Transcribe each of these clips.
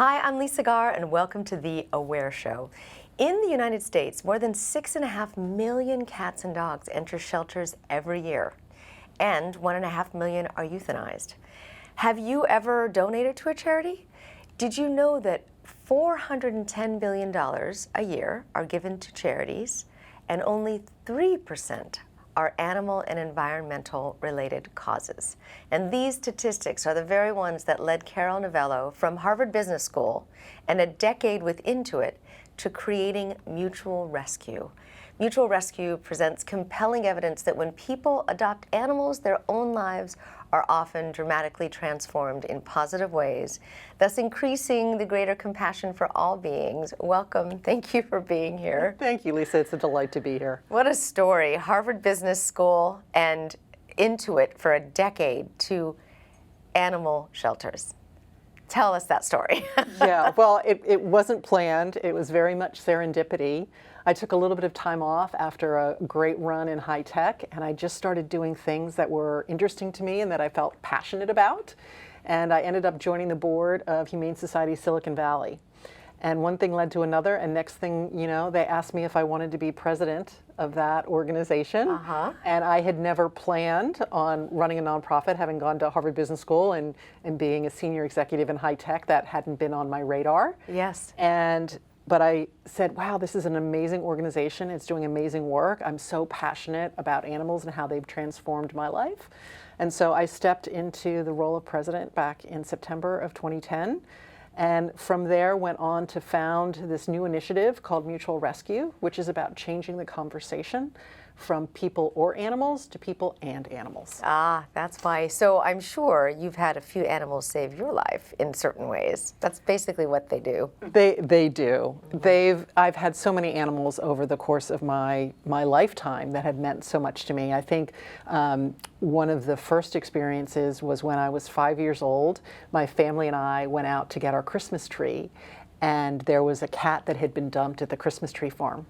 Hi, I'm Lisa Garr, and welcome to The Aware Show. In the United States, more than 6.5 million cats and dogs enter shelters every year, and 1.5 million are euthanized. Have you ever donated to a charity? Did you know that $410 billion a year are given to charities, and only 3% are animal and environmental related causes? And these statistics are the very ones that led Carol Novello from Harvard Business School and a decade with Intuit to creating Mutual Rescue. Mutual Rescue presents compelling evidence that when people adopt animals, their own lives are often dramatically transformed in positive ways, thus increasing the greater compassion for all beings. Welcome. Thank you for being here. Thank you, Lisa. It's a delight to be here. What a story. Harvard Business School and Intuit for a decade to animal shelters. Tell us that story. Yeah, well, it wasn't planned. It was very much serendipity. I took a little bit of time off after a great run in high tech, and I just started doing things that were interesting to me and that I felt passionate about. And I ended up joining the board of Humane Society Silicon Valley. And one thing led to another, and next thing you know, they asked me if I wanted to be president of that organization. And I had never planned on running a nonprofit, having gone to Harvard Business School and being a senior executive in high tech. That hadn't been on my radar. Yes. But I said, wow, this is an amazing organization. It's doing amazing work. I'm so passionate about animals and how they've transformed my life. And so I stepped into the role of president back in September of 2010. And from there went on to found this new initiative called Mutual Rescue, which is about changing the conversation from people or animals to people and animals. Ah, that's why. So I'm sure you've had a few animals save your life in certain ways. That's basically what they do. They do. I've had so many animals over the course of my lifetime that have meant so much to me. I think one of the first experiences was when I was 5 years old. My family and I went out to get our Christmas tree, and there was a cat that had been dumped at the Christmas tree farm.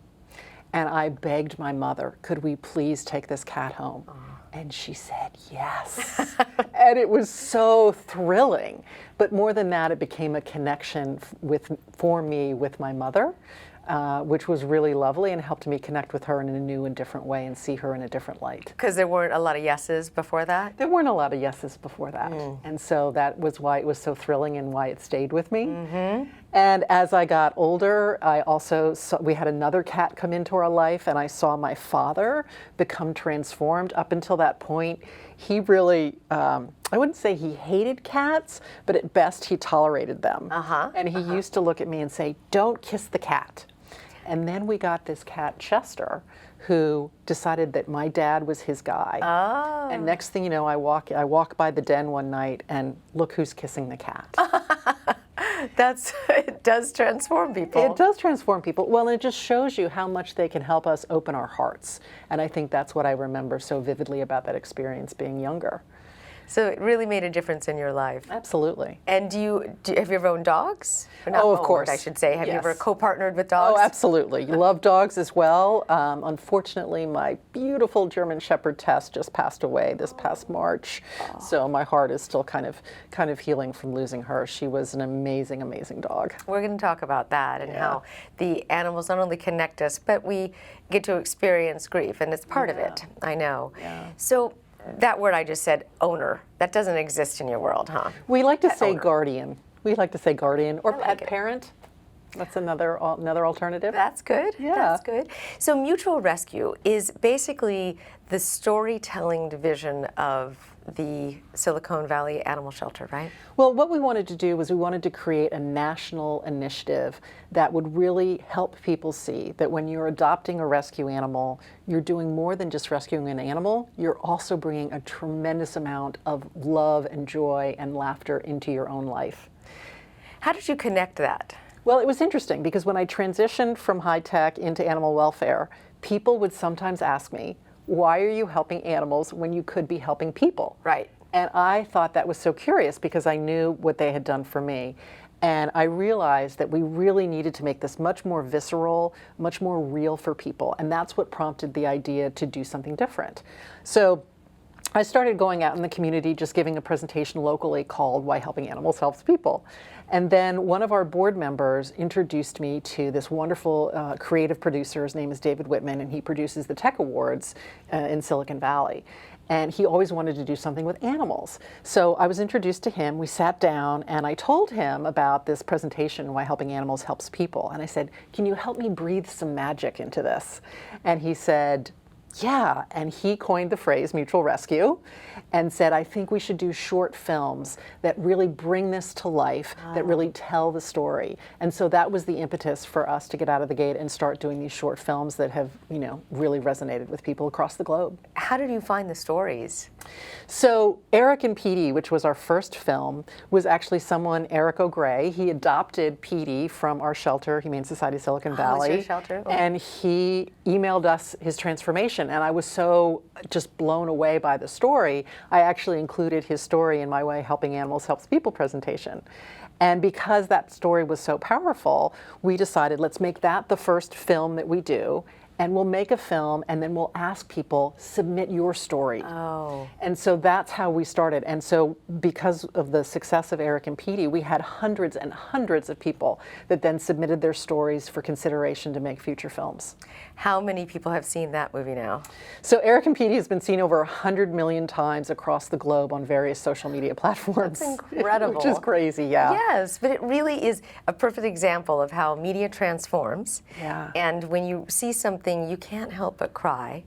And I begged my mother, could we please take this cat home? And she said yes. And it was so thrilling. But more than that, it became a connection for me with my mother, which was really lovely and helped me connect with her in a new and different way and see her in a different light. Because there weren't a lot of yeses before that? There weren't a lot of yeses before that. And so that was why it was so thrilling and why it stayed with me. And as I got older, I also we had another cat come into our life, and I saw my father become transformed. Up until that point, he really, I wouldn't say he hated cats, but at best he tolerated them. And he used to look at me and say, "Don't kiss the cat." And then we got this cat, Chester, who decided that my dad was his guy. And next thing you know, I walk by the den one night, and look who's kissing the cat. It does transform people. It does transform people. Well, it just shows you how much they can help us open our hearts. And I think that's what I remember so vividly about that experience being younger. So it really made a difference in your life. Absolutely. And have you ever owned dogs? Or not of owned, course. I should say. Have you Yes. ever co-partnered with dogs? Oh, absolutely. Love dogs as well. Unfortunately, my beautiful German Shepherd Tess just passed away this past March. So my heart is still kind of healing from losing her. She was an amazing, amazing dog. We're going to talk about that and how the animals not only connect us, but we get to experience grief, and it's part of it. I know. So that word I just said, owner, that doesn't exist in your world, huh? We like to say owner. guardian. We like to say guardian or like pet it. parent. That's another alternative. That's good. Yeah. That's good. So Mutual Rescue is basically the storytelling division of the Silicon Valley Animal Shelter, right? Well, what we wanted to do was we wanted to create a national initiative that would really help people see that when you're adopting a rescue animal, you're doing more than just rescuing an animal. You're also bringing a tremendous amount of love and joy and laughter into your own life. How did you connect that? Well, it was interesting because when I transitioned from high tech into animal welfare, people would sometimes ask me, why are you helping animals when you could be helping people? Right. And I thought that was so curious because I knew what they had done for me. And I realized that we really needed to make this much more visceral, much more real for people. And that's what prompted the idea to do something different. So I started going out in the community, just giving a presentation locally called Why Helping Animals Helps People. And then one of our board members introduced me to this wonderful creative producer. His name is David Whitman, and he produces the Tech Awards in Silicon Valley. And he always wanted to do something with animals. So I was introduced to him, we sat down, and I told him about this presentation, Why Helping Animals Helps People. And I said, can you help me breathe some magic into this? And he said, yeah, and he coined the phrase mutual rescue and said, I think we should do short films that really bring this to life, that really tell the story. And so that was the impetus for us to get out of the gate and start doing these short films that have, really resonated with people across the globe. How did you find the stories? So Eric and Petey, which was our first film, was actually someone, Eric O'Gray. He adopted Petey from our shelter, Humane Society of Silicon Valley. It's your shelter? Oh. And he emailed us his transformation. And I was so just blown away by the story, I actually included his story in my Why Helping Animals Helps People presentation. And because that story was so powerful, we decided, let's make that the first film that we do. And we'll make a film, and then we'll ask people, submit your story. Oh. And so that's how we started. And so because of the success of Eric and Petey, we had hundreds and hundreds of people that then submitted their stories for consideration to make future films. How many people have seen that movie now? So Eric and Petey has been seen over 100 million times across the globe on various social media platforms. That's incredible. Which is crazy, yeah. Yes, but it really is a perfect example of how media transforms. Yeah. And when you see something, you can't help but cry.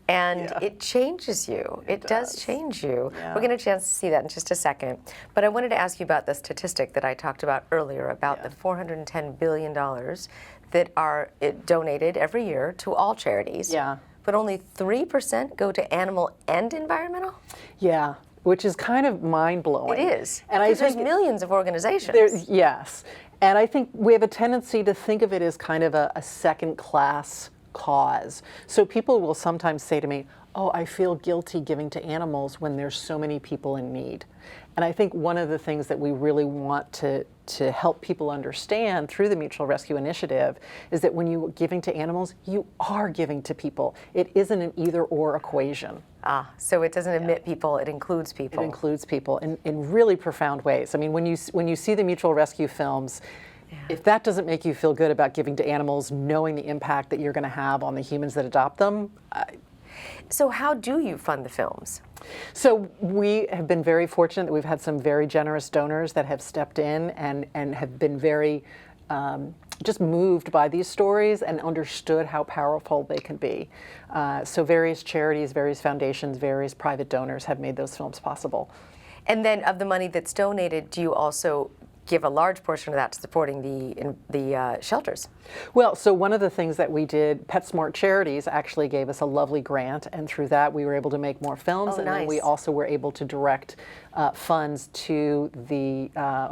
And it changes you. It does change you. Yeah. We're going to get a chance to see that in just a second. But I wanted to ask you about the statistic that I talked about earlier about the $410 billion that are donated every year to all charities. Yeah. But only 3% go to animal and environmental? Yeah, which is kind of mind-blowing. It is. And because there's millions of organizations. Yes. And I think we have a tendency to think of it as kind of a second-class cause. So people will sometimes say to me, oh, I feel guilty giving to animals when there's so many people in need. And I think one of the things that we really want to help people understand through the Mutual Rescue Initiative is that when you're giving to animals, you are giving to people. It isn't an either-or equation. So it doesn't omit people, it includes people. It includes people in really profound ways. I mean, when you see the Mutual Rescue films, if that doesn't make you feel good about giving to animals, knowing the impact that you're going to have on the humans that adopt them. So how do you fund the films? So we have been very fortunate that we've had some very generous donors that have stepped in and have been very just moved by these stories and understood how powerful they can be. So various charities, various foundations, various private donors have made those films possible. And then of the money that's donated, do you also give a large portion of that to supporting the shelters? Well, so one of the things that we did, PetSmart Charities actually gave us a lovely grant, and through that we were able to make more films, and then we also were able to direct funds to the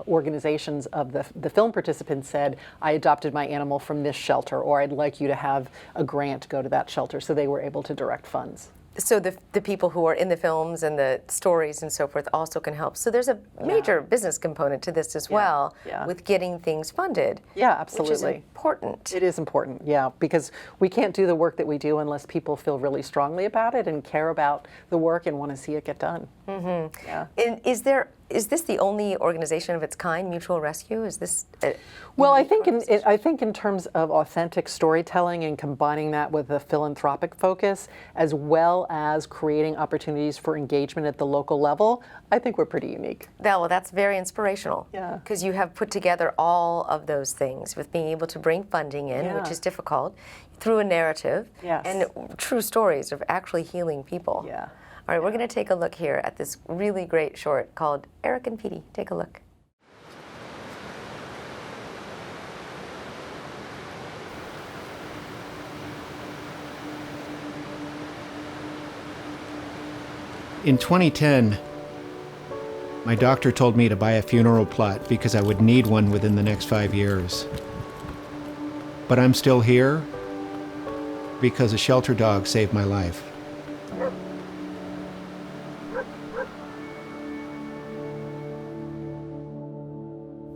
organizations of the film participants said, I adopted my animal from this shelter, or I'd like you to have a grant go to that shelter, so they were able to direct funds. So the people who are in the films and the stories and so forth also can help. So there's a major business component to this as well with getting things funded. Yeah, absolutely. Which is important. It is important, yeah, because we can't do the work that we do unless people feel really strongly about it and care about the work and want to see it get done. Mm-hmm. Yeah. And is this the only organization of its kind, Mutual Rescue? Is this well, I think in terms of authentic storytelling and combining that with a philanthropic focus, as well as creating opportunities for engagement at the local level, I think we're pretty unique. Well, that's very inspirational. Yeah. Because you have put together all of those things with being able to bring funding in, which is difficult, through a narrative, and true stories of actually healing people. Yeah. All right, we're going to take a look here at this really great short called Eric and Petey. Take a look. In 2010, my doctor told me to buy a funeral plot because I would need one within the next 5 years. But I'm still here because a shelter dog saved my life.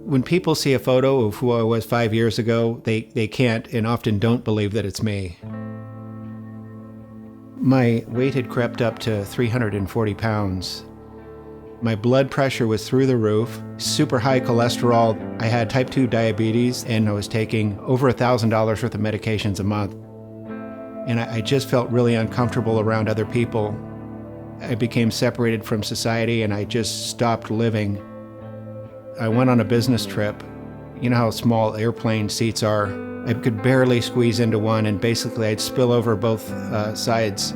When people see a photo of who I was 5 years ago, they can't and often don't believe that it's me. My weight had crept up to 340 pounds. My blood pressure was through the roof, super high cholesterol. I had type 2 diabetes, and I was taking over $1,000 worth of medications a month. And I just felt really uncomfortable around other people. I became separated from society, and I just stopped living. I went on a business trip. You know how small airplane seats are? I could barely squeeze into one, and basically I'd spill over both sides.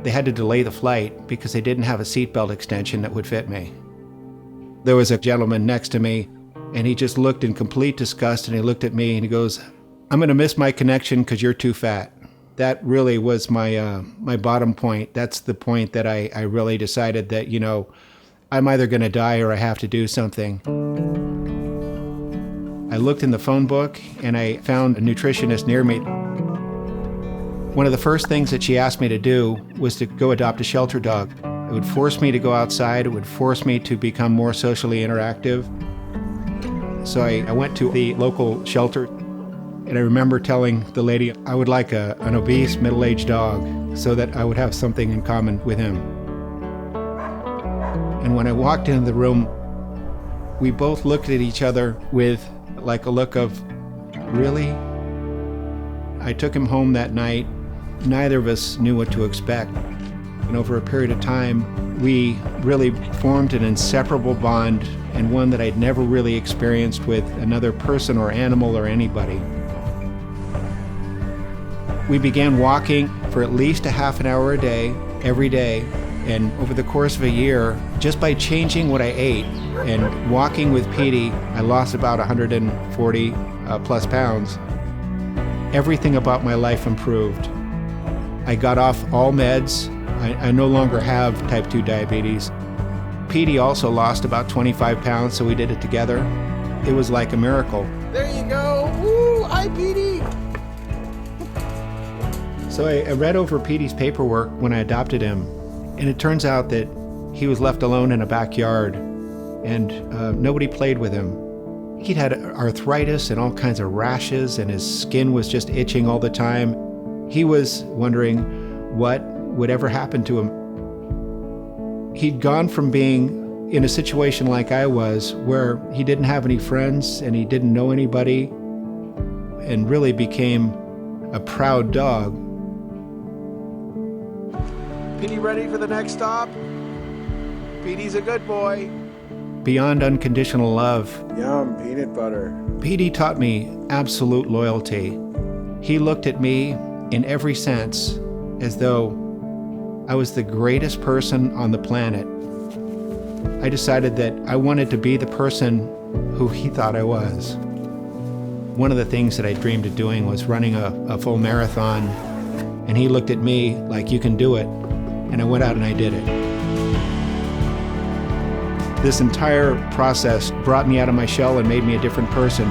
They had to delay the flight because they didn't have a seatbelt extension that would fit me. There was a gentleman next to me, and he just looked in complete disgust, and he looked at me and he goes, "I'm going to miss my connection because you're too fat." That really was my bottom point. That's the point that I really decided that, you know, I'm either going to die or I have to do something. I looked in the phone book and I found a nutritionist near me. One of the first things that she asked me to do was to go adopt a shelter dog. It would force me to go outside. It would force me to become more socially interactive. So I went to the local shelter, and I remember telling the lady I would like an obese middle-aged dog so that I would have something in common with him. And when I walked into the room, we both looked at each other with like a look of, really? I took him home that night. Neither of us knew what to expect. And over a period of time, we really formed an inseparable bond, and one that I'd never really experienced with another person or animal or anybody. We began walking for at least a half an hour a day, every day. And over the course of a year, just by changing what I ate and walking with Petey, I lost about 140 plus pounds. Everything about my life improved. I got off all meds. I no longer have type 2 diabetes. Petey also lost about 25 pounds, so we did it together. It was like a miracle. There you go. Woo! Hi, Petey. So I read over Petey's paperwork when I adopted him. And it turns out that he was left alone in a backyard, and nobody played with him. He'd had arthritis and all kinds of rashes, and his skin was just itching all the time. He was wondering what would ever happen to him. He'd gone from being in a situation like I was, where he didn't have any friends and he didn't know anybody, and really became a proud dog. Petey ready for the next stop? Petey's a good boy. Beyond unconditional love, Yum, peanut butter. Petey taught me absolute loyalty. He looked at me in every sense as though I was the greatest person on the planet. I decided that I wanted to be the person who he thought I was. One of the things that I dreamed of doing was running a full marathon, and he looked at me like, "You can do it." And I went out and I did it. This entire process brought me out of my shell and made me a different person.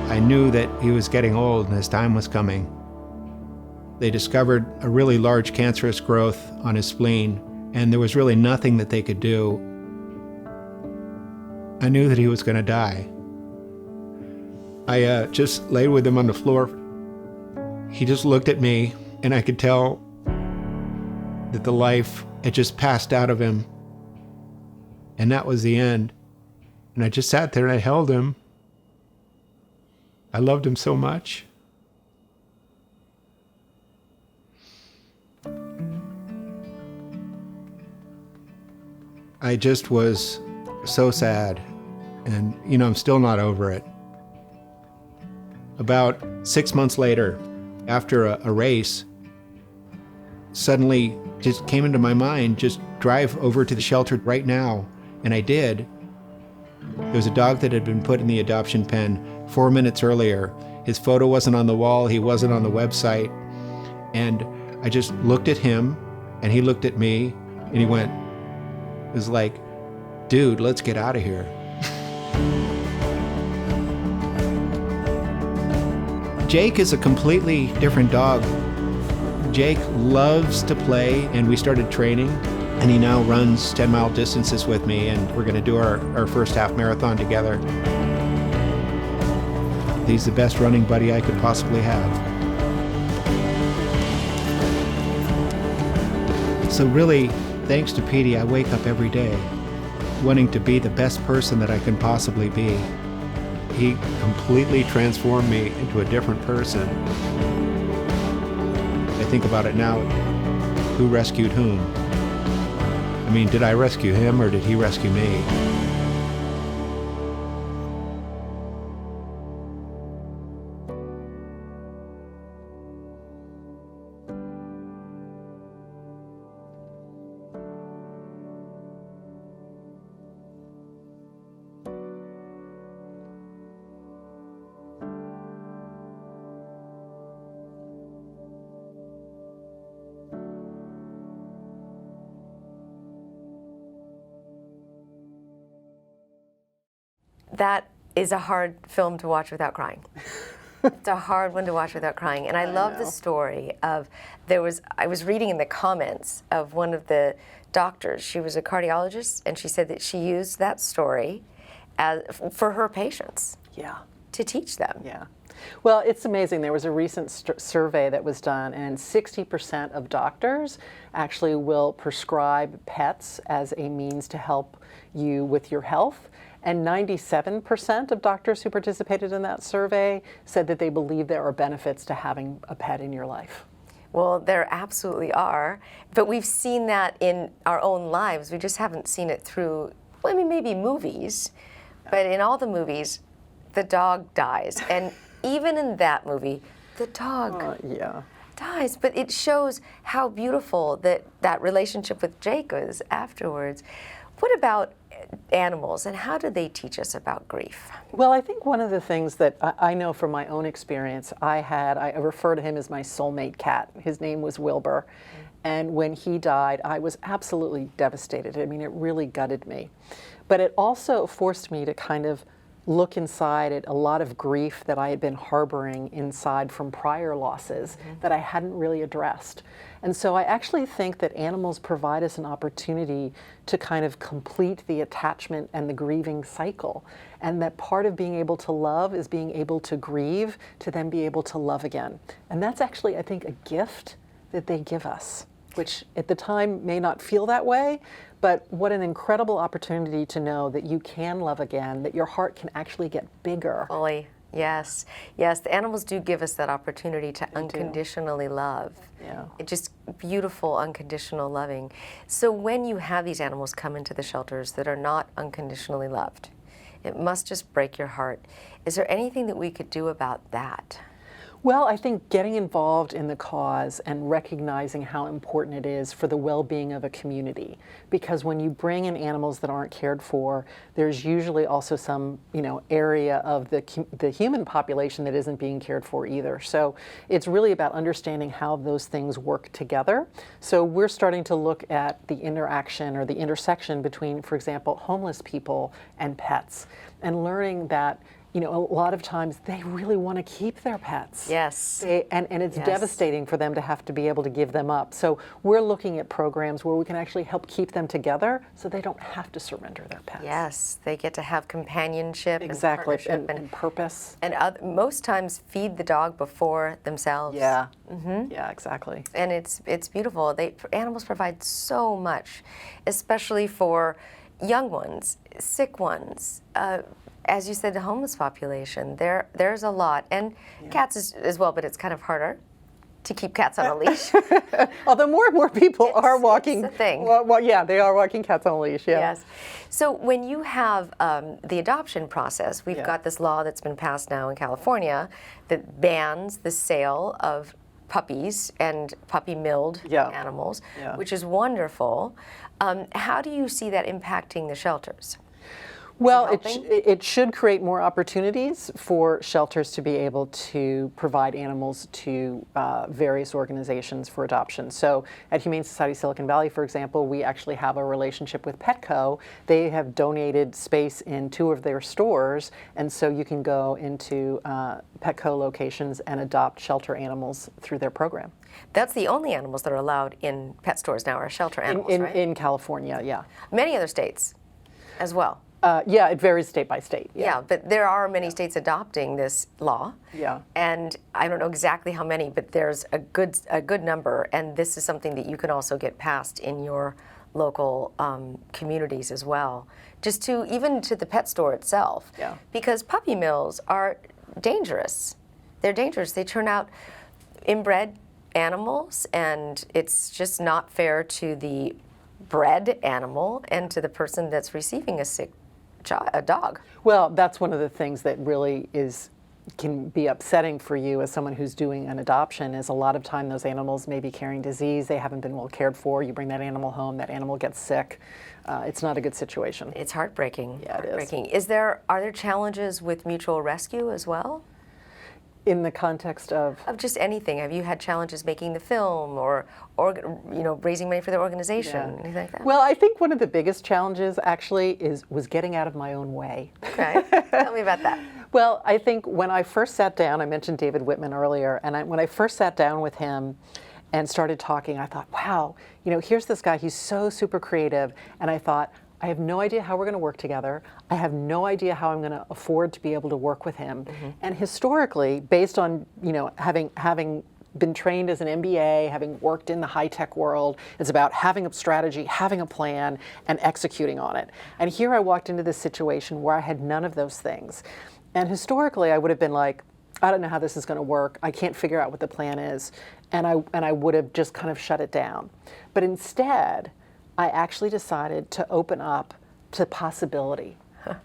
I knew that he was getting old and his time was coming. They discovered a really large cancerous growth on his spleen, and there was really nothing that they could do. I knew that he was going to die. I just laid with him on the floor. He just looked at me, and I could tell that the life had just passed out of him. And that was the end. And I just sat there and I held him. I loved him so much. I just was so sad. And, you know, I'm still not over it. About 6 months later, after a race, suddenly just came into my mind, just drive over to the shelter right now. And I did. There was a dog that had been put in the adoption pen 4 minutes earlier. His photo wasn't on the wall, he wasn't on the website. And I just looked at him, and he looked at me, and he went, it was like, "Dude, let's get out of here." Jake is a completely different dog. Jake loves to play, and we started training, and he now runs 10-mile distances with me, and we're going to do our first half marathon together. He's the best running buddy I could possibly have. So really, thanks to Petey, I wake up every day wanting to be the best person that I can possibly be. He completely transformed me into a different person. I think about it now, who rescued whom? I mean, did I rescue him or did he rescue me? That is a hard film to watch without crying. It's a hard one to watch without crying. And I love the story of, I was reading in the comments of one of the doctors. She was a cardiologist, and she said that she used that story for her patients. Yeah. To teach them. Yeah. Well, it's amazing. There was a recent survey that was done, and 60% of doctors actually will prescribe pets as a means to help you with your health. And 97% of doctors who participated in that survey said that they believe there are benefits to having a pet in your life. Well, there absolutely are, but we've seen that in our own lives. We just haven't seen it through, well, I mean, maybe movies, but in all the movies, the dog dies. And even in that movie, the dog dies. But it shows how beautiful that relationship with Jake was afterwards. What about animals, and how do they teach us about grief? Well, I think one of the things that I know from my own experience, I refer to him as my soulmate cat. His name was Wilbur. And when he died, I was absolutely devastated. I mean, it really gutted me. But it also forced me to kind of look inside at a lot of grief that I had been harboring inside from prior losses that I hadn't really addressed. And so I actually think that animals provide us an opportunity to kind of complete the attachment and the grieving cycle. And that part of being able to love is being able to grieve to then be able to love again. And that's actually, I think, a gift that they give us, which at the time may not feel that way, but what an incredible opportunity to know that you can love again, that your heart can actually get bigger. Fully, yes. Yes, the animals do give us that opportunity to unconditionally love. Yeah. It's just beautiful, unconditional loving. So when you have these animals come into the shelters that are not unconditionally loved, it must just break your heart. Is there anything that we could do about that? Well, I think getting involved in the cause and recognizing how important it is for the well-being of a community. Because when you bring in animals that aren't cared for, there's usually also some, area of the human population that isn't being cared for either. So it's really about understanding how those things work together. So we're starting to look at the interaction or the intersection between, for example, homeless people and pets, and learning that a lot of times they really want to keep their pets. Yes. And it's devastating for them to have to be able to give them up. So we're looking at programs where we can actually help keep them together so they don't have to surrender their pets. Yes, they get to have companionship Exactly, and partnership and purpose. And most times feed the dog before themselves. Yeah, yeah, exactly. And it's beautiful. Animals provide so much, especially for young ones, sick ones, as you said, the homeless population. There's a lot, and cats as well, but it's kind of harder to keep cats on a leash. Although more and more people are walking. It's a thing. Well, yeah, they are walking cats on a leash. Yeah. Yes. So when you have the adoption process, we've got this law that's been passed now in California that bans the sale of puppies and puppy-milled animals, which is wonderful. How do you see that impacting the shelters? Well, it should create more opportunities for shelters to be able to provide animals to various organizations for adoption. So at Humane Society Silicon Valley, for example, we actually have a relationship with Petco. They have donated space in 2 of their stores, and so you can go into Petco locations and adopt shelter animals through their program. That's the only animals that are allowed in pet stores now are shelter animals, right? In California, yeah. Many other states as well. Yeah, it varies state by state. Yeah, but there are many states adopting this law. Yeah. And I don't know exactly how many, but there's a good number, and this is something that you can also get passed in your local communities as well. Just to, even to the pet store itself. Yeah. Because puppy mills are dangerous. They're dangerous. They turn out inbred animals, and it's just not fair to the bred animal and to the person that's receiving a sick dog. Well, that's one of the things that really can be upsetting for you as someone who's doing an adoption, is a lot of time those animals may be carrying disease, they haven't been well cared for, you bring that animal home, that animal gets sick. It's not a good situation. It's heartbreaking. Yeah, it is. Heartbreaking. Are there challenges with mutual rescue as well? In the context of? Of just anything. Have you had challenges making the film, or raising money for the organization, anything like that? Well, I think one of the biggest challenges actually was getting out of my own way. Okay, tell me about that. Well, I think when I first sat down, I mentioned David Whitman earlier, and when I first sat down with him and started talking, I thought, wow, here's this guy, he's so super creative, and I thought, I have no idea how we're going to work together. I have no idea how I'm going to afford to be able to work with him. Mm-hmm. And historically, based on having been trained as an MBA, having worked in the high-tech world, it's about having a strategy, having a plan, and executing on it. And here I walked into this situation where I had none of those things. And historically, I would have been like, I don't know how this is going to work. I can't figure out what the plan is. And I would have just kind of shut it down. But instead, I actually decided to open up to possibility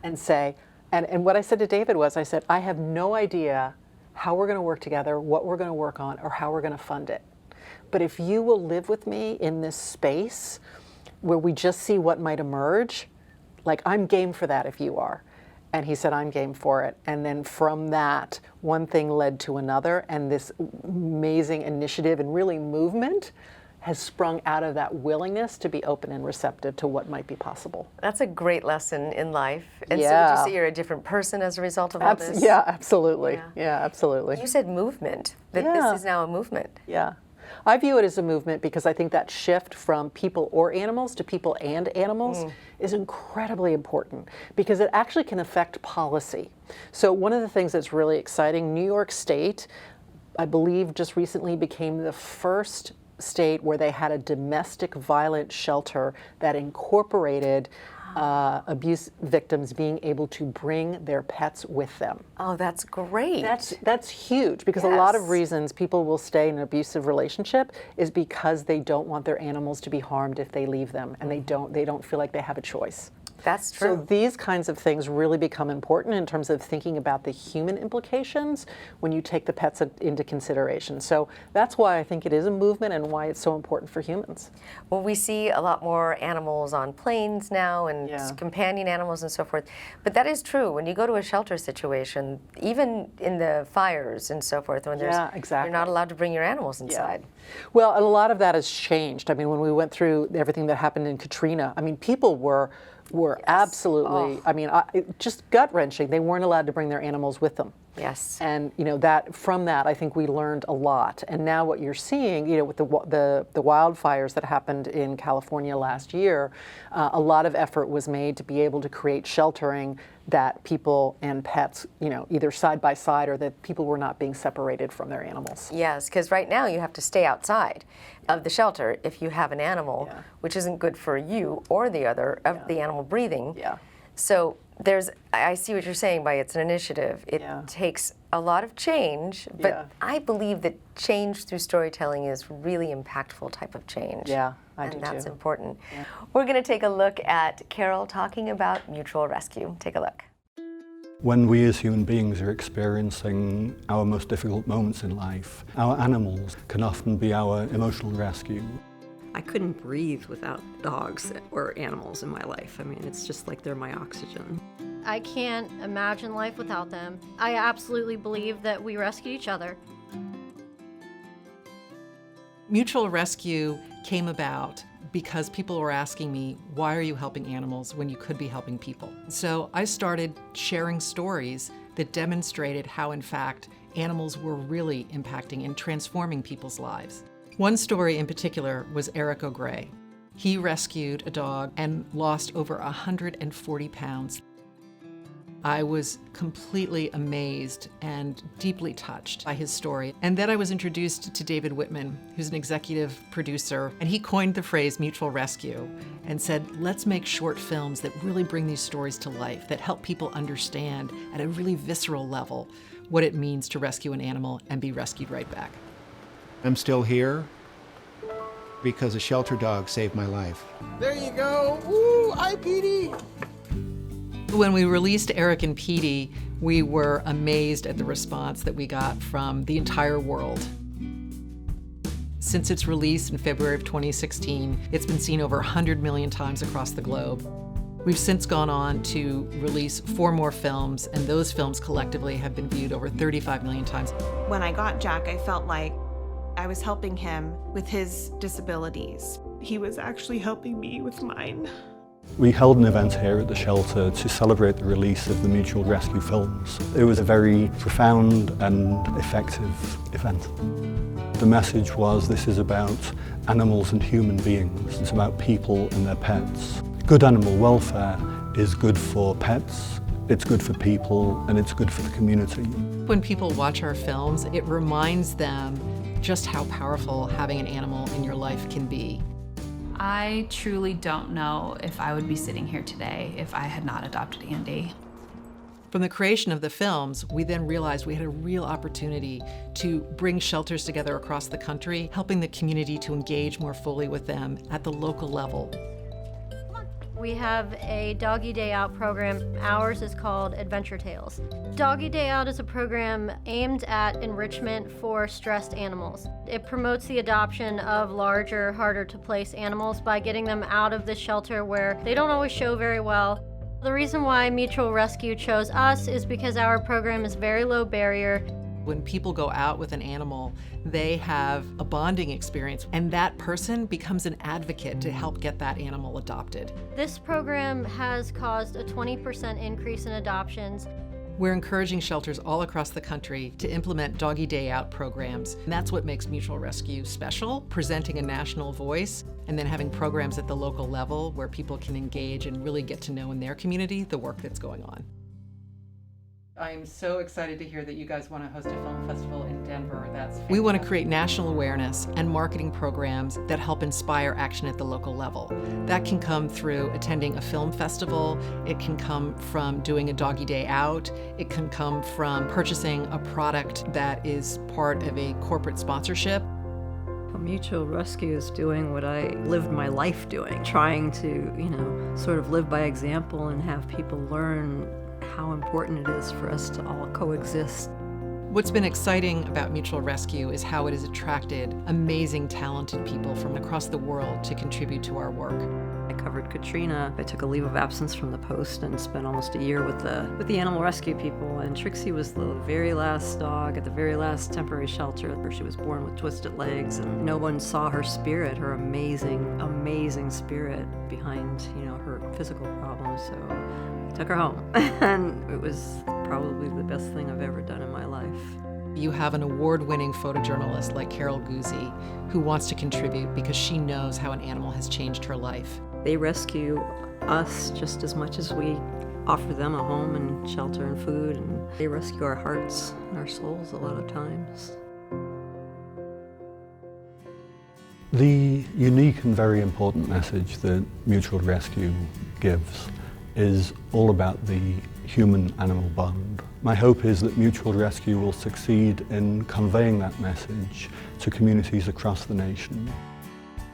and say, and what I said to David was, I said, I have no idea how we're going to work together, what we're going to work on, or how we're going to fund it. But if you will live with me in this space where we just see what might emerge, like, I'm game for that if you are. And he said, I'm game for it. And then from that, one thing led to another, and this amazing initiative and really movement has sprung out of that willingness to be open and receptive to what might be possible. That's a great lesson in life. And so Yeah. would you say you're a different person as a result of all this? Yeah, absolutely. Yeah, absolutely. You said movement, that Yeah. this is now a movement. Yeah. I view it as a movement because I think that shift from people or animals to people and animals is incredibly important, because it actually can affect policy. So one of the things that's really exciting, New York State, I believe, just recently became the first state where they had a domestic violence shelter that incorporated abuse victims being able to bring their pets with them. Oh, that's great. That's huge, because a lot of reasons people will stay in an abusive relationship is because they don't want their animals to be harmed if they leave them, and they don't feel like they have a choice. That's true. So these kinds of things really become important in terms of thinking about the human implications when you take the pets into consideration. So that's why I think it is a movement and why it's so important for humans. Well, we see a lot more animals on planes now, and companion animals and so forth. But that is true. When you go to a shelter situation, even in the fires and so forth, when there's, you're not allowed to bring your animals inside. Well, and a lot of that has changed. I mean, when we went through everything that happened in Katrina, I mean, people were absolutely, I mean, just gut-wrenching. They weren't allowed to bring their animals with them. Yes. And from that, I think we learned a lot. And now what you're seeing, with the wildfires that happened in California last year, a lot of effort was made to be able to create sheltering that people and pets, either side by side, or that people were not being separated from their animals. Yes, because right now you have to stay outside of the shelter if you have an animal, which isn't good for you or the other of the animal breathing. Yeah. So I see what you're saying by it's an initiative. It takes a lot of change, but I believe that change through storytelling is really impactful type of change. Yeah, I do too. And that's important. Yeah. We're going to take a look at Carol talking about mutual rescue. Take a look. When we as human beings are experiencing our most difficult moments in life, our animals can often be our emotional rescue. I couldn't breathe without dogs or animals in my life. I mean, it's just like they're my oxygen. I can't imagine life without them. I absolutely believe that we rescue each other. Mutual rescue came about because people were asking me, why are you helping animals when you could be helping people? So I started sharing stories that demonstrated how, in fact, animals were really impacting and transforming people's lives. One story in particular was Eric O'Gray. He rescued a dog and lost over 140 pounds. I was completely amazed and deeply touched by his story. And then I was introduced to David Whitman, who's an executive producer, and he coined the phrase mutual rescue and said, let's make short films that really bring these stories to life, that help people understand at a really visceral level what it means to rescue an animal and be rescued right back. I'm still here because a shelter dog saved my life. There you go. Woo! Hi, Petey. When we released Eric and Petey, we were amazed at the response that we got from the entire world. Since its release in February of 2016, it's been seen over 100 million times across the globe. We've since gone on to release 4 more films, and those films collectively have been viewed over 35 million times. When I got Jack, I felt like I was helping him with his disabilities. He was actually helping me with mine. We held an event here at the shelter to celebrate the release of the Mutual Rescue films. It was a very profound and effective event. The message was, this is about animals and human beings. It's about people and their pets. Good animal welfare is good for pets, it's good for people, and it's good for the community. When people watch our films, it reminds them just how powerful having an animal in your life can be. I truly don't know if I would be sitting here today if I had not adopted Andy. From the creation of the films, we then realized we had a real opportunity to bring shelters together across the country, helping the community to engage more fully with them at the local level. We have a Doggie Day Out program. Ours is called Adventure Tales. Doggie Day Out is a program aimed at enrichment for stressed animals. It promotes the adoption of larger, harder to place animals by getting them out of the shelter where they don't always show very well. The reason why Mutual Rescue chose us is because our program is very low barrier. When people go out with an animal, they have a bonding experience, and that person becomes an advocate to help get that animal adopted. This program has caused a 20% increase in adoptions. We're encouraging shelters all across the country to implement Doggie Day Out programs. And that's what makes Mutual Rescue special, presenting a national voice and then having programs at the local level where people can engage and really get to know in their community the work that's going on. I'm so excited to hear that you guys want to host a film festival in Denver. That's fantastic. We want to create national awareness and marketing programs that help inspire action at the local level. That can come through attending a film festival, it can come from doing a Doggie Day Out, it can come from purchasing a product that is part of a corporate sponsorship. Mutual Rescue is doing what I lived my life doing, trying to, sort of live by example and have people learn how important it is for us to all coexist. What's been exciting about Mutual Rescue is how it has attracted amazing, talented people from across the world to contribute to our work. I covered Katrina. I took a leave of absence from the Post and spent almost a year with the animal rescue people. And Trixie was the very last dog at the very last temporary shelter. She was born with twisted legs, and no one saw her spirit, her amazing, amazing spirit behind, her physical problems. So I took her home, and it was probably the best thing I've ever done in my life. You have an award-winning photojournalist like Carol Novello who wants to contribute because she knows how an animal has changed her life. They rescue us just as much as we offer them a home and shelter and food, and they rescue our hearts and our souls a lot of times. The unique and very important message that Mutual Rescue gives is all about the human-animal bond. My hope is that Mutual Rescue will succeed in conveying that message to communities across the nation.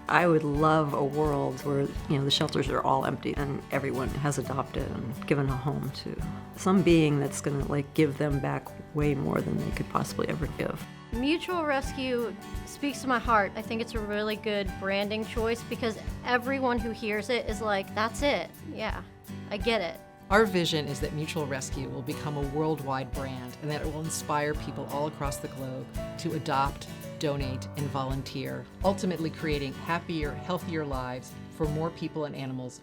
I would love a world where, the shelters are all empty and everyone has adopted and given a home to some being that's gonna give them back way more than they could possibly ever give. Mutual Rescue speaks to my heart. I think it's a really good branding choice because everyone who hears it is like, that's it. Yeah, I get it. Our vision is that Mutual Rescue will become a worldwide brand and that it will inspire people all across the globe to adopt, donate, and volunteer, ultimately creating happier, healthier lives for more people and animals.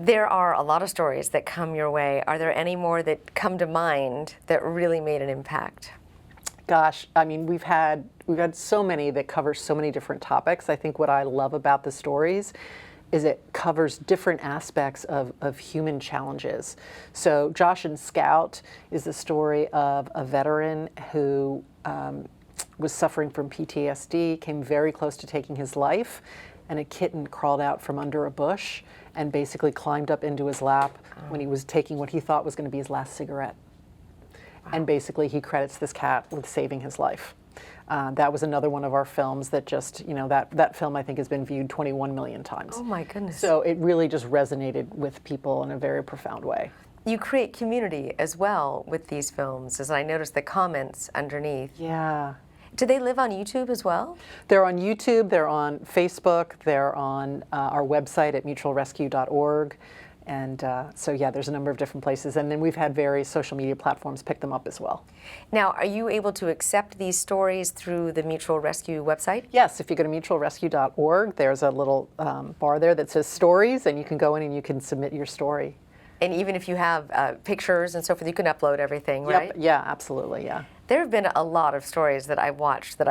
There are a lot of stories that come your way. Are there any more that come to mind that really made an impact? Gosh, I mean, we've had so many that cover so many different topics. I think what I love about the stories is it covers different aspects of human challenges. So Josh and Scout is the story of a veteran who was suffering from PTSD, came very close to taking his life, and a kitten crawled out from under a bush and basically climbed up into his lap when he was taking what he thought was going to be his last cigarette. Wow. And basically he credits this cat with saving his life. That was another one of our films that just, that film I think has been viewed 21 million times. Oh my goodness. So it really just resonated with people in a very profound way. You create community as well with these films, as I noticed the comments underneath. Yeah. Do they live on YouTube as well? They're on YouTube, they're on Facebook, they're on our website at mutualrescue.org. And so yeah, there's a number of different places. And then we've had various social media platforms pick them up as well. Now, are you able to accept these stories through the Mutual Rescue website? Yes, if you go to mutualrescue.org, there's a little bar there that says stories, and you can go in and you can submit your story. And even if you have pictures and so forth, you can upload everything, right? Yep. Yeah, absolutely, yeah. There have been a lot of stories that I've watched that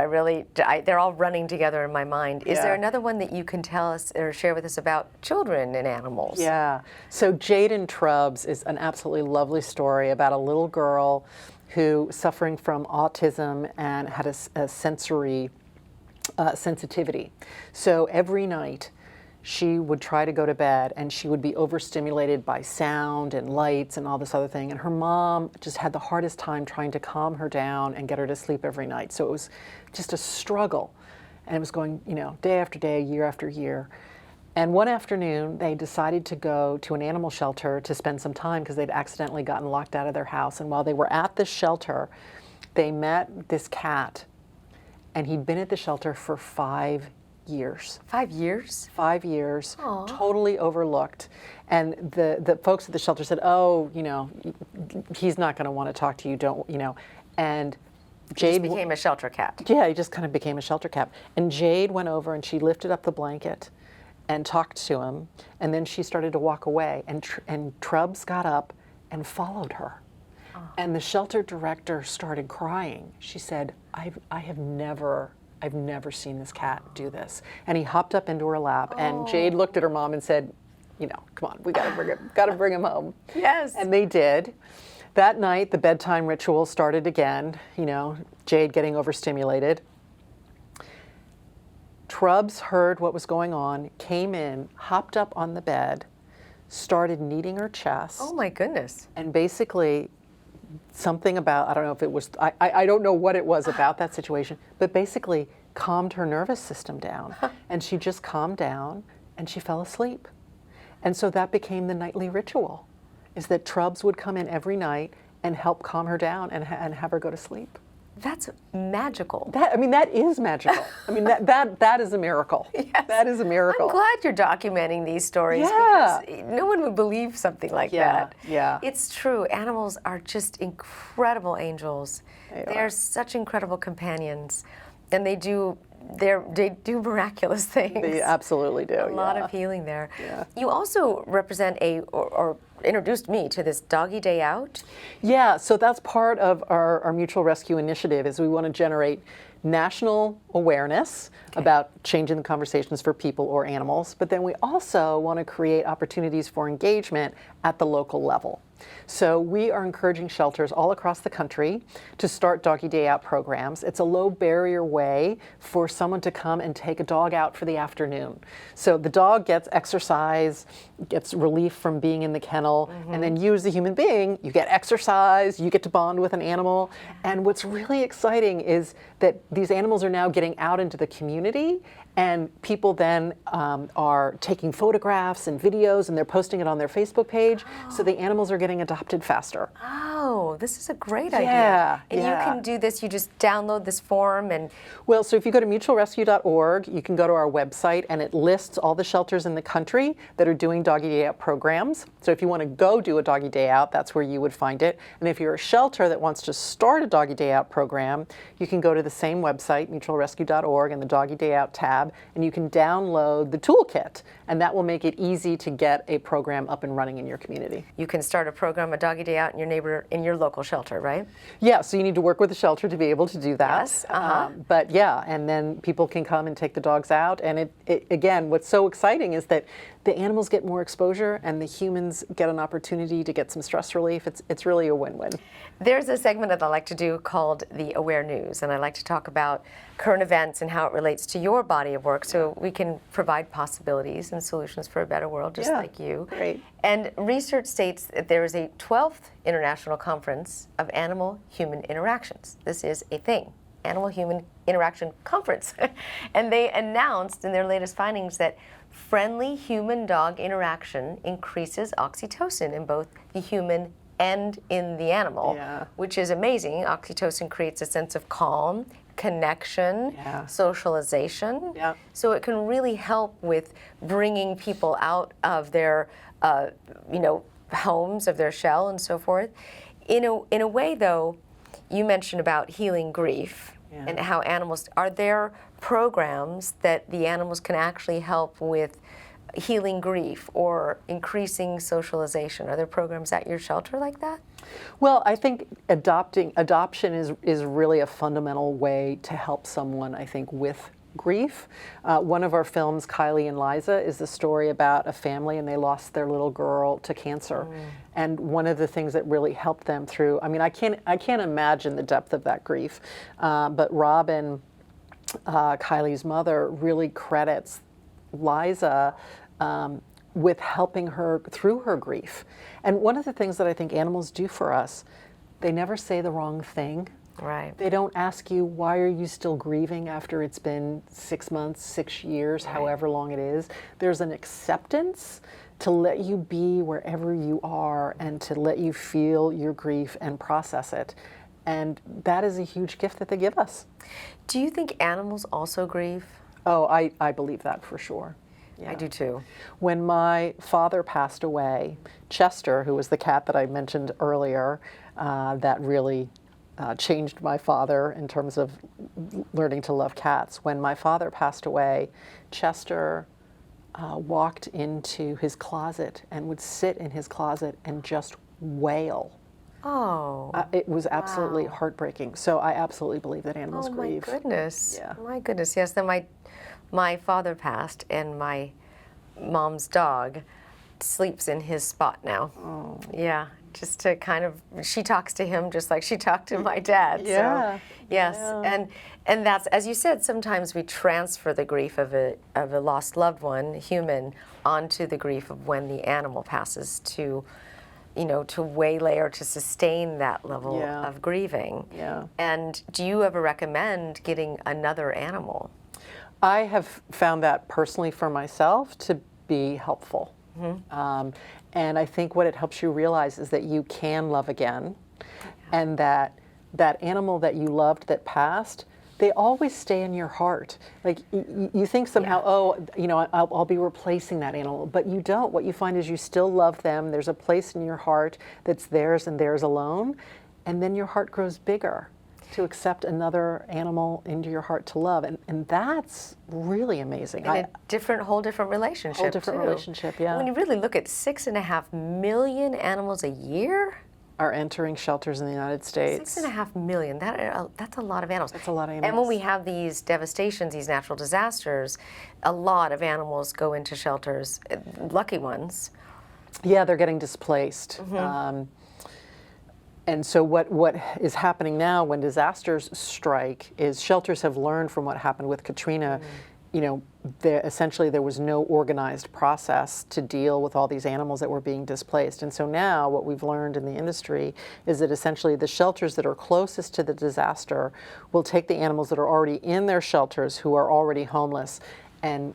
they're all running together in my mind. Is there another one that you can tell us or share with us about children and animals? Yeah. So Jade and Trubs is an absolutely lovely story about a little girl who suffering from autism and had a sensory sensitivity. So every night she would try to go to bed and she would be overstimulated by sound and lights and all this other thing. And her mom just had the hardest time trying to calm her down and get her to sleep every night. So it was just a struggle. And it was going, day after day, year after year. And one afternoon, they decided to go to an animal shelter to spend some time because they'd accidentally gotten locked out of their house. And while they were at this shelter, they met this cat. And he'd been at the shelter for 5 years. 5 years? 5 years, Aww. Totally overlooked. And the folks at the shelter said, oh, he's not going to want to talk to you, And Jade became a shelter cat. Yeah, he just kind of became a shelter cat. And Jade went over and she lifted up the blanket and talked to him. And then she started to walk away. And Trubs got up and followed her. Oh. And the shelter director started crying. She said, I've never seen this cat do this. And he hopped up into her lap, and Jade looked at her mom and said, come on, we gotta bring him home. Yes. And they did. That night, the bedtime ritual started again, Jade getting overstimulated. Trubs heard what was going on, came in, hopped up on the bed, started kneading her chest. Oh my goodness. And basically, something about, I don't know if it was, I don't know what it was about that situation, but basically calmed her nervous system down. And she just calmed down and she fell asleep. And so that became the nightly ritual, is that Trubs would come in every night and help calm her down and have her go to sleep. That's magical. That is magical. That is a miracle. Yes. That is a miracle. I'm glad you're documenting these stories because no one would believe something like that. Yeah. It's true. Animals are just incredible angels. They're such incredible companions, and they do miraculous things. They absolutely do. A lot of healing there. Yeah. You also represent or introduced me to this Doggie Day Out. Yeah, so that's part of our Mutual Rescue initiative, is we want to generate national awareness about changing the conversations for people or animals, but then we also want to create opportunities for engagement at the local level. So we are encouraging shelters all across the country to start Doggie Day Out programs. It's a low barrier way for someone to come and take a dog out for the afternoon. So the dog gets exercise, gets relief from being in the kennel, and then you as a human being, you get exercise, you get to bond with an animal. And what's really exciting is that these animals are now getting out into the community, and people then are taking photographs and videos, and they're posting it on their Facebook page, so the animals are getting adopted faster. Oh, this is a great idea. And you can do this, you just download this form and... Well, so if you go to mutualrescue.org. You can go to our website, and it lists all the shelters in the country that are doing Doggie Day Out programs. So if you want to go do a Doggie Day Out, that's where you would find it. And if you're a shelter that wants to start a Doggie Day Out program, you can go to the same website, mutualrescue.org, and the Doggie Day Out tab, and you can download the toolkit, and that will make it easy to get a program up and running in your community. You can start a program, a Doggie Day Out, in your local shelter, right? Yeah, so you need to work with the shelter to be able to do that. Yes, but yeah, and then people can come and take the dogs out. And it again, what's so exciting is that the animals get more exposure and the humans get an opportunity to get some stress relief. It's really a win-win. There's a segment that I like to do called the Aware News, and I like to talk about current events and how it relates to your body of work so we can provide possibilities and solutions for a better world, just like you. Great. And research states that there is a 12th International Conference of Animal-Human Interactions. This is a thing, Animal-Human Interaction Conference. And they announced in their latest findings that friendly human-dog interaction increases oxytocin in both the human and in the animal, which is amazing. Oxytocin creates a sense of calm, connection, socialization. So it can really help with bringing people out of their, homes, of their shell and so forth. In a way, though, you mentioned about healing grief and how animals, are there programs that the animals can actually help with healing grief or increasing socialization? Are there programs at your shelter like that? Well, I think adoption is really a fundamental way to help someone, I think, with grief. One of our films, Kylie and Liza, is the story about a family, and they lost their little girl to cancer. And one of the things that really helped them through, I mean, I can't imagine the depth of that grief, but Robin, Kylie's mother, really credits Liza with helping her through her grief. And one of the things that I think animals do for us, they never say the wrong thing. Right. They don't ask you, why are you still grieving after it's been 6 months, 6 years, however long it is. There's an acceptance to let you be wherever you are and to let you feel your grief and process it. And that is a huge gift that they give us. Do you think animals also grieve? Oh, I believe that for sure. Yeah. I do too. When my father passed away, Chester, who was the cat that I mentioned earlier, that really changed my father in terms of learning to love cats. When my father passed away, Chester walked into his closet and would sit in his closet and just wail. Oh. It was absolutely heartbreaking. So I absolutely believe that animals grieve. Oh my goodness. Yeah. My goodness, yes. Then my father passed, and my mom's dog sleeps in his spot now. Oh. Yeah, just to kind of, she talks to him just like she talked to my dad. Yeah. So, yes, and that's, as you said, sometimes we transfer the grief of a lost loved one, human, onto the grief of when the animal passes to waylay or to sustain that level of grieving. Yeah. And do you ever recommend getting another animal? I have found that personally for myself to be helpful. And I think what it helps you realize is that you can love again, and that animal that you loved that passed, they always stay in your heart. Like you think somehow, I'll be replacing that animal, but you don't. What you find is you still love them. There's a place in your heart that's theirs and theirs alone, and then your heart grows bigger to accept another animal into your heart to love, and that's really amazing. And a whole different relationship. Whole different relationship, yeah. When you really look at 6.5 million animals a year are entering shelters in the United States. 6.5 million. That's a lot of animals. That's a lot of animals. And when we have these devastations, these natural disasters, a lot of animals go into shelters. Lucky ones. Yeah, they're getting displaced. And so what is happening now when disasters strike is shelters have learned from what happened with Katrina. Essentially there was no organized process to deal with all these animals that were being displaced. And so now what we've learned in the industry is that essentially the shelters that are closest to the disaster will take the animals that are already in their shelters who are already homeless and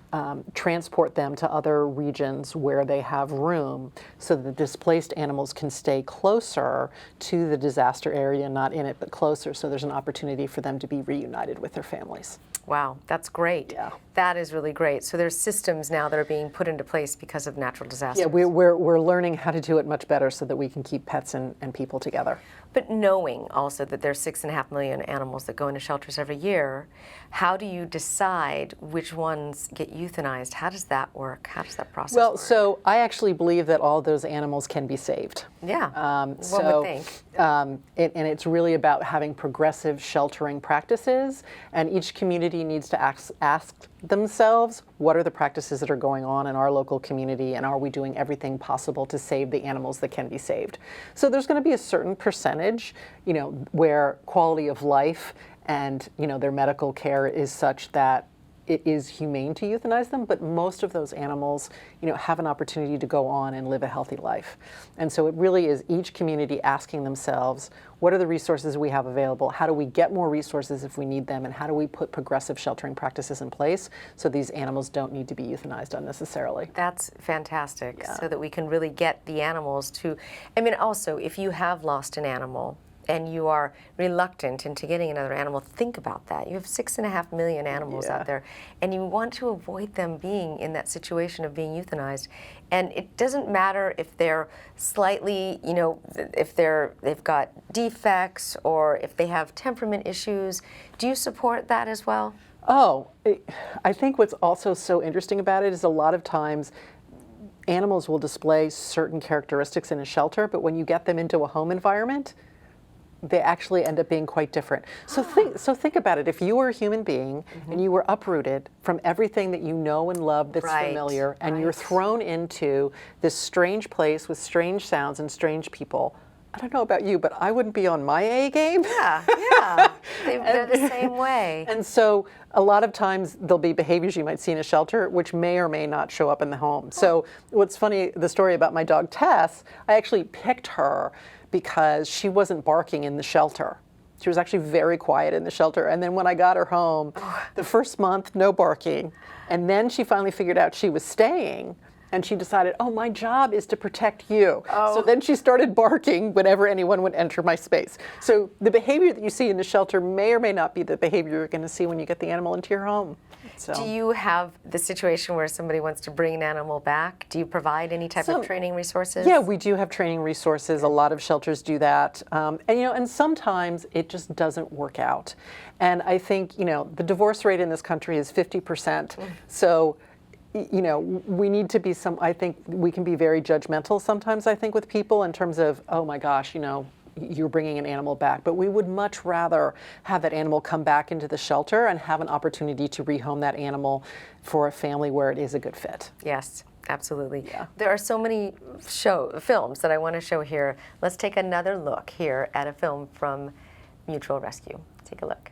transport them to other regions where they have room so that the displaced animals can stay closer to the disaster area, not in it, but closer, so there's an opportunity for them to be reunited with their families. Wow, that's great. Yeah. That is really great. So there's systems now that are being put into place because of natural disasters. Yeah, we're learning how to do it much better so that we can keep pets and people together. But knowing also that there's 6.5 million animals that go into shelters every year, how do you decide which ones get euthanized? How does that work? How does that process work? So I actually believe that all those animals can be saved. Yeah, one would think. And it's really about having progressive sheltering practices, and each community needs to ask themselves, what are the practices that are going on in our local community, and are we doing everything possible to save the animals that can be saved? So there's going to be a certain percentage, where quality of life and, their medical care is such that it is humane to euthanize them, but most of those animals, have an opportunity to go on and live a healthy life. And so it really is each community asking themselves, what are the resources we have available? How do we get more resources if we need them? And how do we put progressive sheltering practices in place so these animals don't need to be euthanized unnecessarily? That's fantastic, so that we can really get the animals to, also, if you have lost an animal, and you are reluctant into getting another animal, think about that. You have 6.5 million animals out there, and you want to avoid them being in that situation of being euthanized. And it doesn't matter if they're slightly, if they've got defects or if they have temperament issues. Do you support that as well? I think what's also so interesting about it is a lot of times animals will display certain characteristics in a shelter, but when you get them into a home environment, they actually end up being quite different. So think about it. If you were a human being and you were uprooted from everything that you know and love that's familiar, and you're thrown into this strange place with strange sounds and strange people, I don't know about you, but I wouldn't be on my A game. Yeah. They're the same way. And so a lot of times there'll be behaviors you might see in a shelter which may or may not show up in the home. So what's funny, the story about my dog Tess, I actually picked her because she wasn't barking in the shelter. She was actually very quiet in the shelter. And then when I got her home, the first month, no barking. And then she finally figured out she was staying, and she decided, my job is to protect you. So then she started barking whenever anyone would enter my space. So the behavior that you see in the shelter may or may not be the behavior you're going to see when you get the animal into your home. So. Do you have the situation where somebody wants to bring an animal back? Do you provide any type of training resources? Yeah, we do have training resources. A lot of shelters do that. And sometimes it just doesn't work out. And I think, the divorce rate in this country is 50%. So, we need to be I think we can be very judgmental sometimes, I think, with people in terms of, oh my gosh, you're bringing an animal back. But we would much rather have that animal come back into the shelter and have an opportunity to rehome that animal for a family where it is a good fit. Yes, absolutely. Yeah. There are so many films that I want to show here. Let's take another look here at a film from Mutual Rescue. Take a look.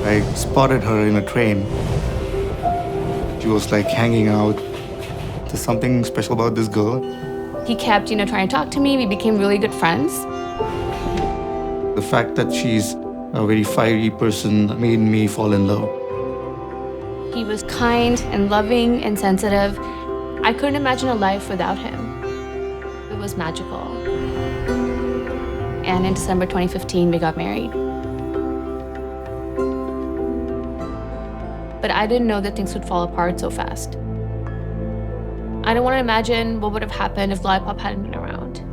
I spotted her in a train. She was hanging out. There's something special about this girl. He kept, trying to talk to me. We became really good friends. The fact that she's a very fiery person made me fall in love. He was kind and loving and sensitive. I couldn't imagine a life without him. It was magical. And in December 2015, we got married. But I didn't know that things would fall apart so fast. I don't want to imagine what would have happened if Lollipop hadn't been around.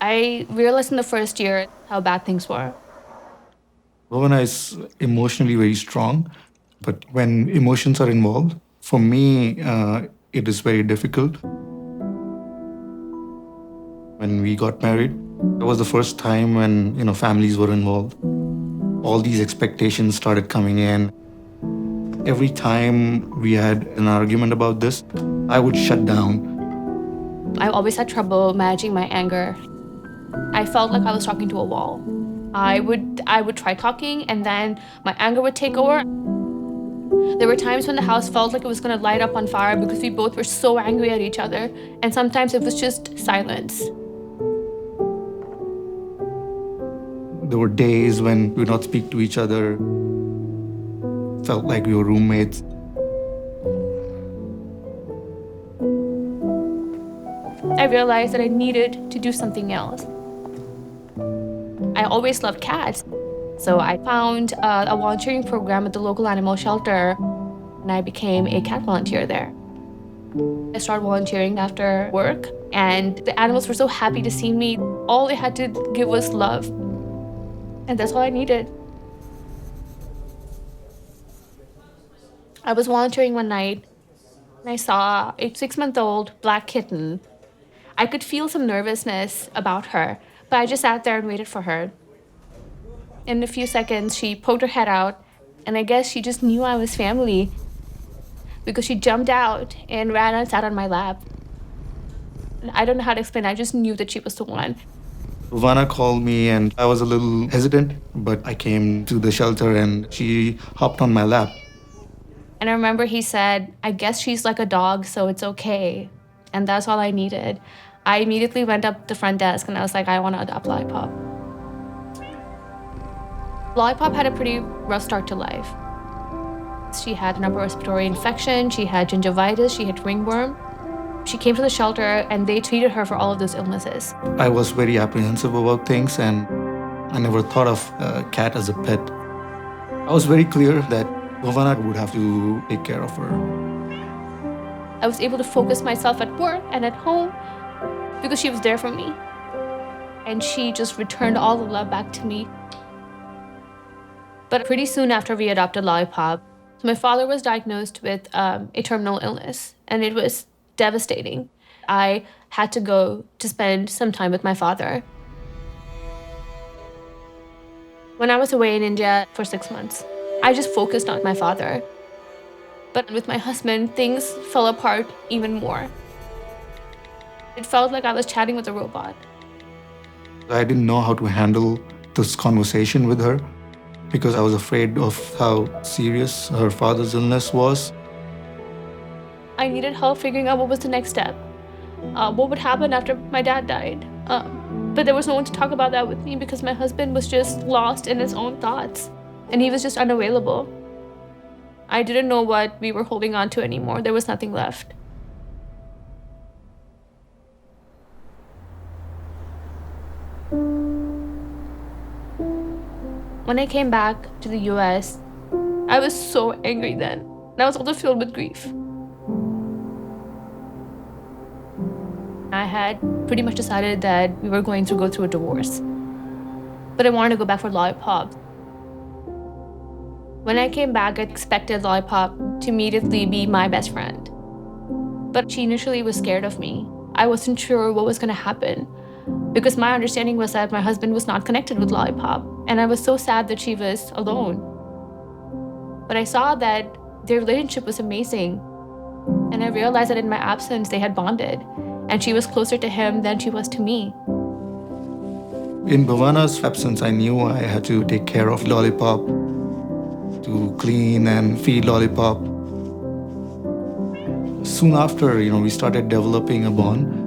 I realized in the first year how bad things were. Rowena is emotionally very strong, but when emotions are involved, for me, it is very difficult. When we got married, it was the first time when, families were involved. All these expectations started coming in. Every time we had an argument about this, I would shut down. I always had trouble managing my anger. I felt like I was talking to a wall. I would try talking, and then my anger would take over. There were times when the house felt like it was going to light up on fire because we both were so angry at each other, and sometimes it was just silence. There were days when we would not speak to each other. Felt like we were roommates. I realized that I needed to do something else. I always loved cats. So I found a volunteering program at the local animal shelter, and I became a cat volunteer there. I started volunteering after work, and the animals were so happy to see me. All they had to give was love, and that's all I needed. I was volunteering one night, and I saw a 6-month-old black kitten. I could feel some nervousness about her, but I just sat there and waited for her. In a few seconds, she poked her head out, and I guess she just knew I was family because she jumped out and ran and sat on my lap. I don't know how to explain. I just knew that she was the one. Vanna called me, and I was a little hesitant, but I came to the shelter, and she hopped on my lap. And I remember he said, I guess she's like a dog, so it's okay. And that's all I needed. I immediately went up the front desk, and I was like, I want to adopt Lollipop. Lollipop had a pretty rough start to life. She had an upper respiratory infection, she had gingivitis, she had ringworm. She came to the shelter, and they treated her for all of those illnesses. I was very apprehensive about things, and I never thought of a cat as a pet. I was very clear that Vanna would have to take care of her. I was able to focus myself at work and at home because she was there for me. And she just returned all the love back to me. But pretty soon after we adopted Lollipop, my father was diagnosed with a terminal illness, and it was devastating. I had to go to spend some time with my father. When I was away in India for 6 months, I just focused on my father. But with my husband, things fell apart even more. It felt like I was chatting with a robot. I didn't know how to handle this conversation with her because I was afraid of how serious her father's illness was. I needed help figuring out what was the next step. What would happen after my dad died? But there was no one to talk about that with me because my husband was just lost in his own thoughts, and he was just unavailable. I didn't know what we were holding on to anymore. There was nothing left. When I came back to the US, I was so angry then. And I was also filled with grief. I had pretty much decided that we were going to go through a divorce. But I wanted to go back for Lollipop. When I came back, I expected Lollipop to immediately be my best friend. But she initially was scared of me. I wasn't sure what was going to happen because my understanding was that my husband was not connected with Lollipop, and I was so sad that she was alone. But I saw that their relationship was amazing, and I realized that in my absence, they had bonded, and she was closer to him than she was to me. In Bhavana's absence, I knew I had to take care of Lollipop, to clean and feed Lollipop. Soon after, we started developing a bond.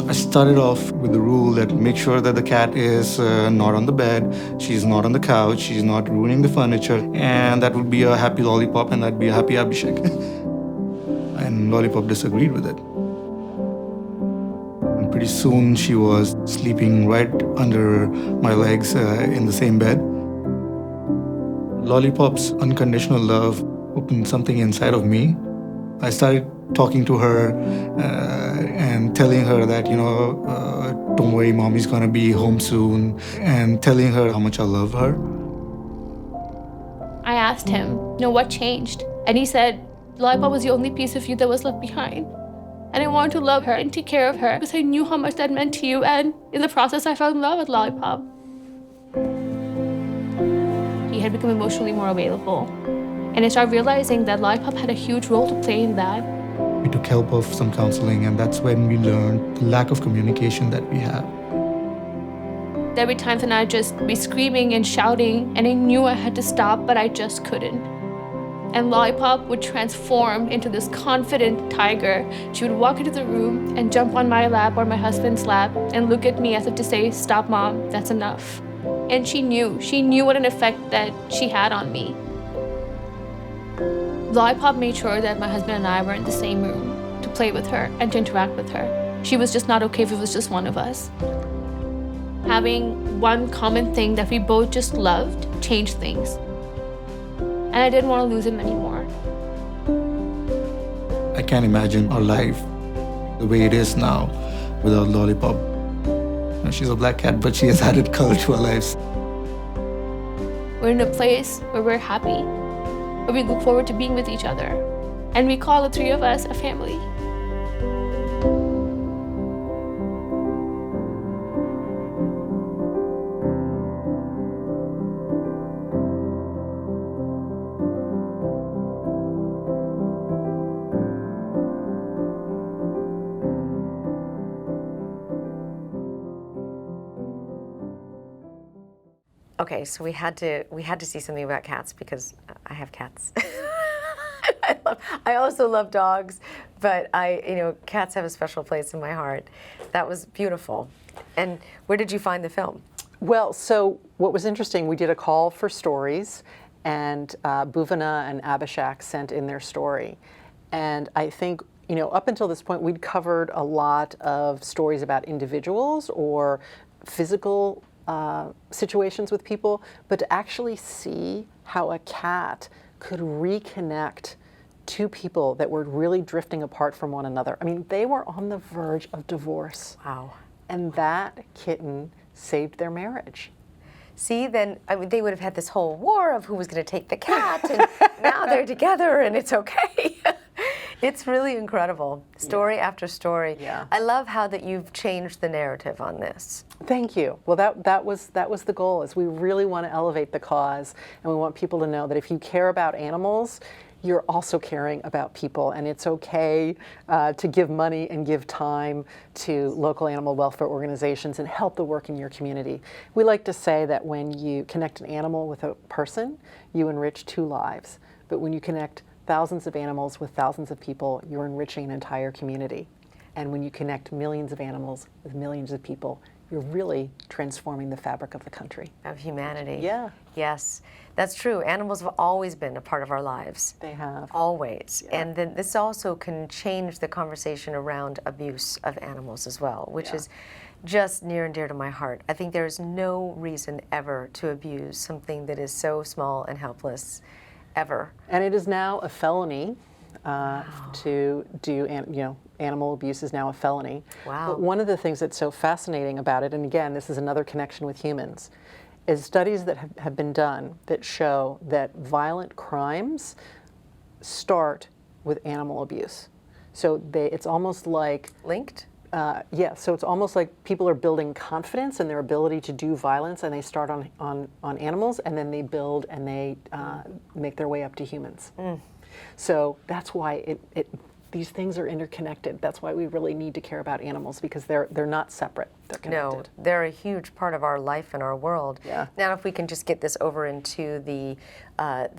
I started off with the rule that make sure that the cat is not on the bed, she's not on the couch, she's not ruining the furniture, and that would be a happy Lollipop and that'd be a happy Abhishek. And Lollipop disagreed with it. And pretty soon she was sleeping right under my legs in the same bed. Lollipop's unconditional love opened something inside of me. I started talking to her and telling her that, don't worry, mommy's gonna be home soon, and telling her how much I love her. I asked him, what changed? And he said, Lollipop was the only piece of you that was left behind. And I wanted to love her and take care of her because I knew how much that meant to you, and in the process, I fell in love with Lollipop. He had become emotionally more available. And I started realizing that Lollipop had a huge role to play in that. We took help of some counseling, and that's when we learned the lack of communication that we have. There'd be times when I'd just be screaming and shouting, and I knew I had to stop, but I just couldn't. And Lollipop would transform into this confident tiger. She would walk into the room and jump on my lap or my husband's lap and look at me as if to say, "Stop, Mom, that's enough." And she knew what an effect that she had on me. Lollipop made sure that my husband and I were in the same room to play with her and to interact with her. She was just not okay if it was just one of us. Having one common thing that we both just loved changed things. And I didn't want to lose him anymore. I can't imagine our life the way it is now without Lollipop. She's a black cat, but she has added color to our lives. We're in a place where we're happy, where we look forward to being with each other. And we call the three of us a family. Okay, so we had to see something about cats because I have cats. I also love dogs, but cats have a special place in my heart. That was beautiful. And where did you find the film? Well, so what was interesting, we did a call for stories, and Bhuvana and Abhishek sent in their story. And I think, up until this point, we'd covered a lot of stories about individuals or physical situations with people, but to actually see how a cat could reconnect two people that were really drifting apart from one another. I mean, they were on the verge of divorce. Wow. And that kitten saved their marriage. See, then they would have had this whole war of who was going to take the cat, and now they're together and it's okay. It's really incredible, story after story. Yeah. I love how that you've changed the narrative on this. Thank you. Well, that was the goal, is we really want to elevate the cause, and we want people to know that if you care about animals, you're also caring about people, and it's okay to give money and give time to local animal welfare organizations and help the work in your community. We like to say that when you connect an animal with a person, you enrich 2 lives. But when you connect thousands of animals with thousands of people, you're enriching an entire community. And when you connect millions of animals with millions of people, you're really transforming the fabric of the country. Of humanity. Yeah. Yes, that's true. Animals have always been a part of our lives. They have. Always. Yeah. And then this also can change the conversation around abuse of animals as well, which is just near and dear to my heart. I think there's no reason ever to abuse something that is so small and helpless, ever. And it is now a felony to do, animal abuse is now a felony. Wow. But one of the things that's so fascinating about it, and again, this is another connection with humans, is studies that have been done that show that violent crimes start with animal abuse. So it's almost like... Linked? Yeah, so it's almost like people are building confidence in their ability to do violence, and they start on animals, and then they build and they make their way up to humans. So that's why these things are interconnected. That's why we really need to care about animals, because they're not separate. They're connected. No, they're a huge part of our life and our world. Yeah. Now, if we can just get this over into the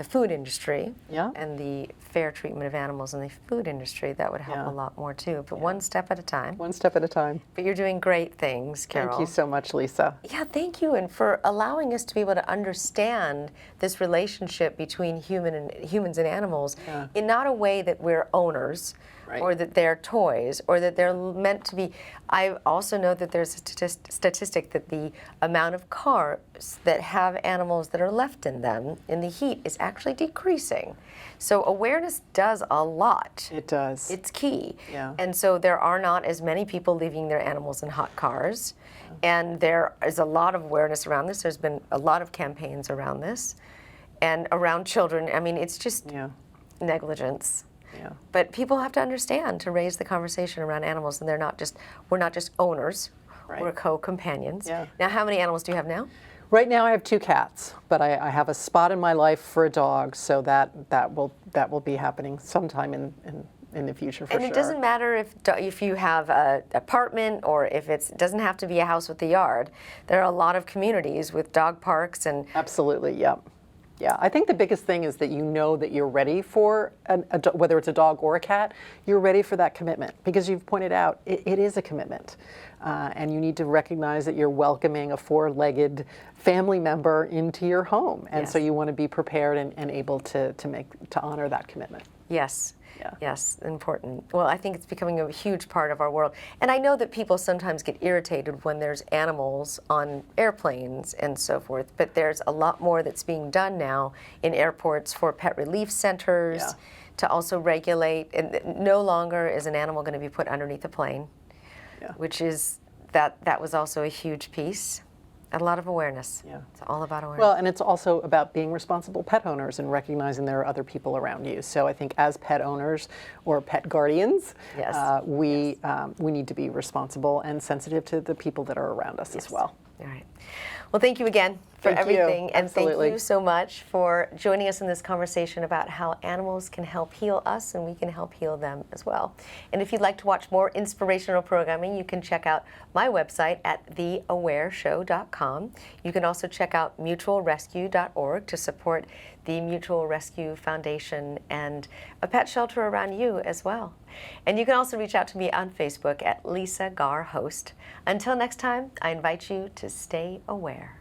food industry and the fair treatment of animals in the food industry, that would help a lot more too. But one step at a time. One step at a time. But you're doing great things, Carol. Thank you so much, Lisa. Yeah, thank you, and for allowing us to be able to understand this relationship between humans and animals in not a way that we're owners, or that they're toys, or that they're meant to be. I also know that there's a statistic that the amount of cars that have animals that are left in them in the heat is actually decreasing. So awareness does a lot. It does. It's key. Yeah. And so there are not as many people leaving their animals in hot cars. And there is a lot of awareness around this. There's been a lot of campaigns around this and around children. I mean, it's just negligence. Yeah. But people have to understand to raise the conversation around animals, and we're not just owners, we're co-companions. Yeah. Now, how many animals do you have now? Right now I have 2 cats, but I have a spot in my life for a dog, so that will be happening sometime in in the future for and sure. it doesn't matter if you have an apartment or if it doesn't have to be a house with a yard. There are a lot of communities with dog parks and Absolutely, yeah. Yeah, I think the biggest thing is that you know that you're ready for, whether it's a dog or a cat, you're ready for that commitment. Because you've pointed out, it is a commitment. And you need to recognize that you're welcoming a four-legged family member into your home. And so you want to be prepared and able to honor that commitment. Yes. Yeah. Yes, important. Well, I think it's becoming a huge part of our world. And I know that people sometimes get irritated when there's animals on airplanes and so forth, but there's a lot more that's being done now in airports for pet relief centers to also regulate. And no longer is an animal going to be put underneath a plane, which is, that was also a huge piece. A lot of awareness. Yeah. It's all about awareness. Well, and it's also about being responsible pet owners and recognizing there are other people around you. So I think as pet owners or pet guardians, we need to be responsible and sensitive to the people that are around us as well. All right. Well, thank you again for everything. And thank you so much for joining us in this conversation about how animals can help heal us and we can help heal them as well. And if you'd like to watch more inspirational programming, you can check out my website at theawareshow.com. You can also check out mutualrescue.org to support the Mutual Rescue Foundation and a pet shelter around you as well. And you can also reach out to me on Facebook at Lisa Garr Host. Until next time, I invite you to stay aware.